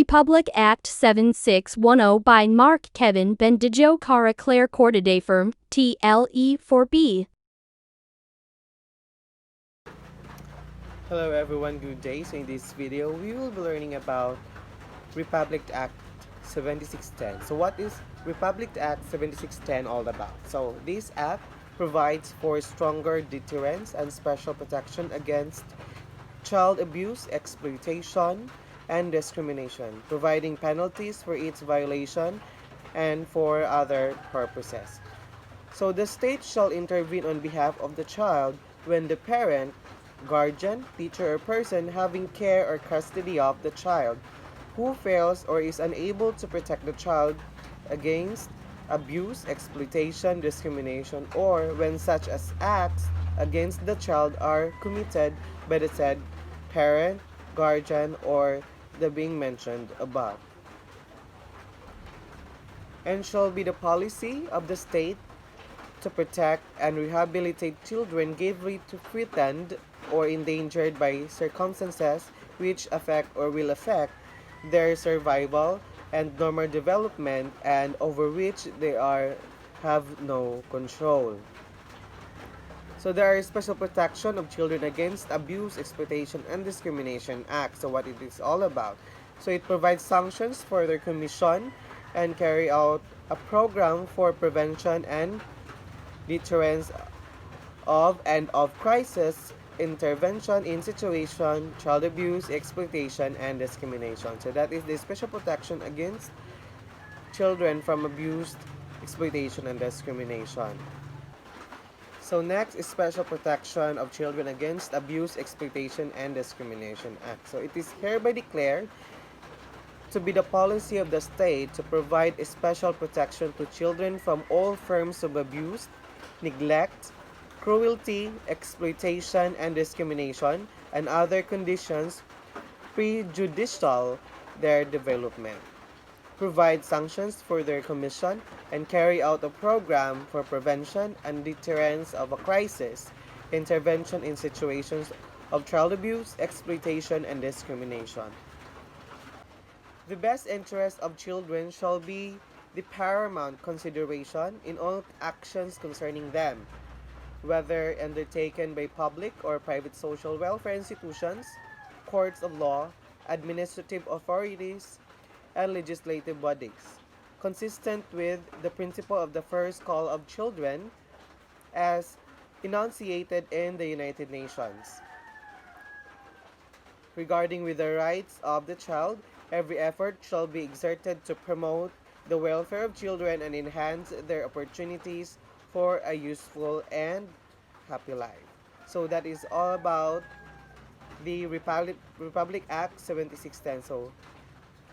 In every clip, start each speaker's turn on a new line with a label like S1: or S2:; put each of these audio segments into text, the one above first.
S1: Republic Act 7610 by Mark Kevin Bendijo Cara Claire Cordaday Firm, TLE4B.
S2: Hello everyone, good day. So in this video, we will be learning about Republic Act 7610. So what is Republic Act 7610 all about? So this act provides for stronger deterrence and special protection against child abuse, exploitation, and discrimination, providing penalties for its violation and for other purposes. So the state shall intervene on behalf of the child when the parent, guardian, teacher, or person having care or custody of the child who fails or is unable to protect the child against abuse, exploitation, discrimination, or when such as acts against the child are committed by the said parent, guardian, or the being mentioned above. And shall be the policy of the state to protect and rehabilitate children gravely threatened or endangered by circumstances which affect or will affect their survival and normal development and over which they have no control. So there are special protection of children against abuse, exploitation, and discrimination act. So what it is all about. So it provides sanctions for their commission and carry out a program for prevention and deterrence of and of crisis intervention in situation, child abuse, exploitation, and discrimination. So that is the special protection against children from abuse, exploitation, and discrimination. So next is Special Protection of Children Against Abuse, Exploitation, and Discrimination Act. So it is hereby declared to be the policy of the state to provide a special protection to children from all forms of abuse, neglect, cruelty, exploitation, and discrimination, and other conditions prejudicial their development. Provide sanctions for their commission, and carry out a program for prevention and deterrence of a crisis, intervention in situations of child abuse, exploitation, and discrimination. The best interest of children shall be the paramount consideration in all actions concerning them, whether undertaken by public or private social welfare institutions, courts of law, administrative authorities, and legislative bodies, consistent with the principle of the first call of children as enunciated in the United Nations. Regarding with the rights of the child, every effort shall be exerted to promote the welfare of children and enhance their opportunities for a useful and happy life. So that is all about the Republic Act 7610. So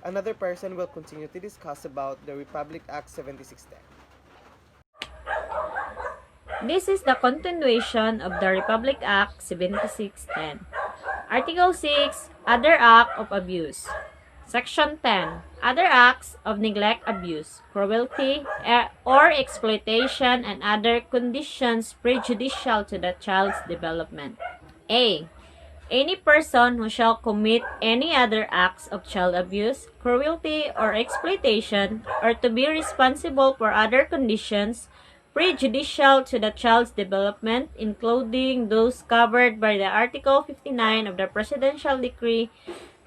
S2: another person will continue to discuss about the Republic Act 7610.
S3: This is the continuation of the Republic Act 7610. Article 6, Other Act of Abuse. Section 10, Other Acts of Neglect, Abuse, Cruelty, or Exploitation and other conditions prejudicial to the child's development. A. Any person who shall commit any other acts of child abuse, cruelty, or exploitation, or to be responsible for other conditions prejudicial to the child's development, including those covered by the Article 59 of the Presidential Decree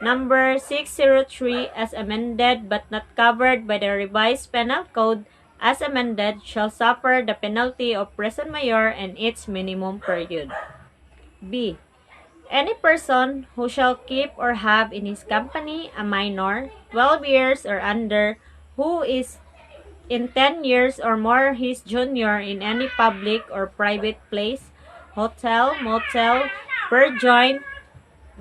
S3: Number 603 as amended but not covered by the Revised Penal Code as amended, shall suffer the penalty of prison mayor and its minimum period. B. Any person who shall keep or have in his company a minor, 12 years or under, who is in 10 years or more his junior in any public or private place, hotel, motel, purjoint,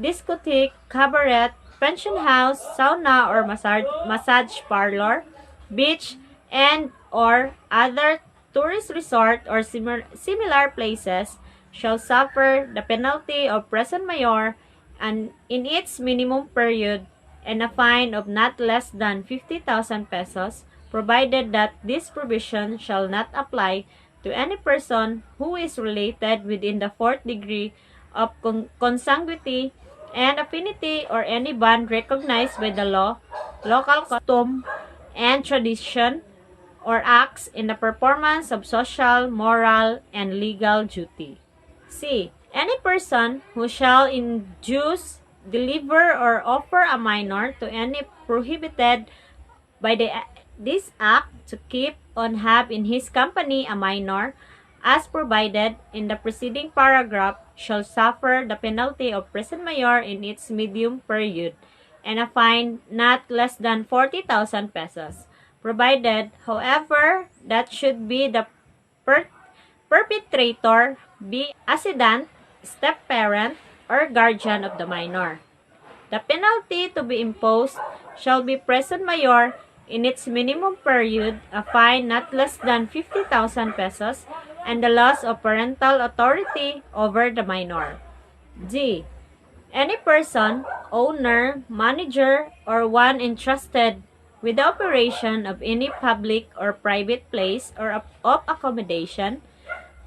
S3: discotheque, cabaret, pension house, sauna or massage parlor, beach, and or other tourist resort or similar places, shall suffer the penalty of prison mayor and in its minimum period and a fine of not less than 50,000 pesos, provided that this provision shall not apply to any person who is related within the fourth degree of consanguinity and affinity or any bond recognized by the law local custom and tradition, or acts in the performance of social, moral, and legal duty. C. Any person who shall induce, deliver, or offer a minor to any prohibited by this act to keep on have in his company a minor, as provided in the preceding paragraph, shall suffer the penalty of prison mayor in its medium period, and a fine not less than 40,000 pesos, provided, however, that should be the perpetrator be accedant, step-parent, or guardian of the minor. The penalty to be imposed shall be prison mayor in its minimum period, a fine not less than 50,000 pesos, and the loss of parental authority over the minor. D. Any person, owner, manager, or one entrusted with the operation of any public or private place or of accommodation,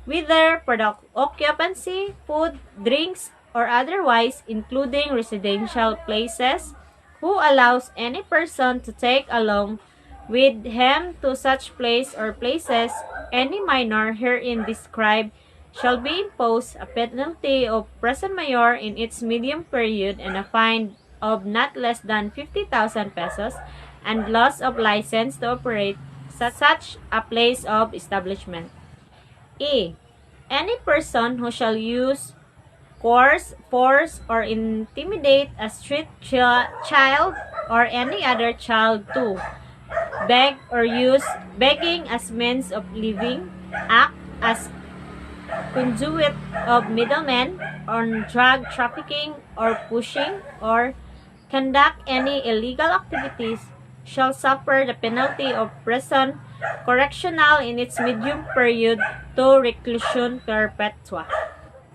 S3: whether for the occupancy, food, drinks, or otherwise, including residential places, who allows any person to take along with him to such place or places any minor herein described, shall be imposed a penalty of prison mayor in its medium period, and a fine of not less than 50,000 pesos, and loss of license to operate such a place of establishment. E. Any person who shall use, coerce, force, or intimidate a street child or any other child to beg or use begging as means of living, act as conduit of middlemen on drug trafficking or pushing, or conduct any illegal activities, shall suffer the penalty of prison correctional in its medium period to reclusion perpetua.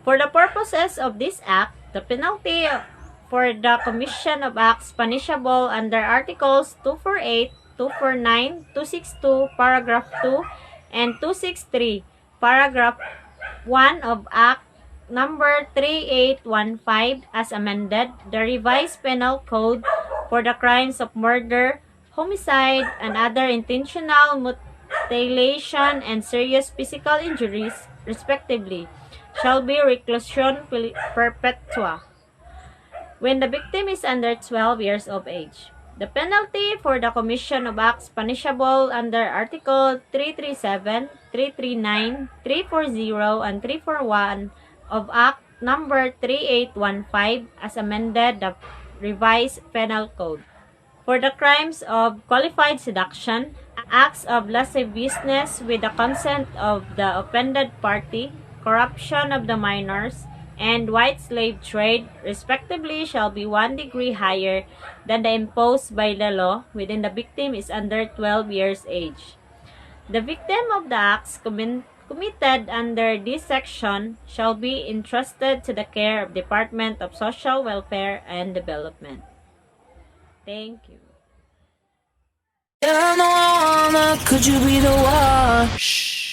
S3: For the purposes of this act, the penalty for the commission of acts punishable under Articles 248, 249, 262, paragraph 2, and 263, paragraph 1 of Act number 3815 as amended, the revised penal code for the crimes of murder, homicide, and other intentional mutilation and serious physical injuries, respectively, shall be reclusion perpetua when the victim is under 12 years of age. The penalty for the commission of acts punishable under Article 337, 339, 340, and 341 of Act number 3815 as amended, the revised penal code. For the crimes of qualified seduction, acts of lasciviousness with the consent of the offended party, corruption of the minors, and white slave trade, respectively, shall be 1 degree higher than the imposed by the law within the victim is under 12 years age. The victim of the acts committed under this section shall be entrusted to the care of Department of Social Welfare and Development. Thank you.
S4: Could you be the one? Shh.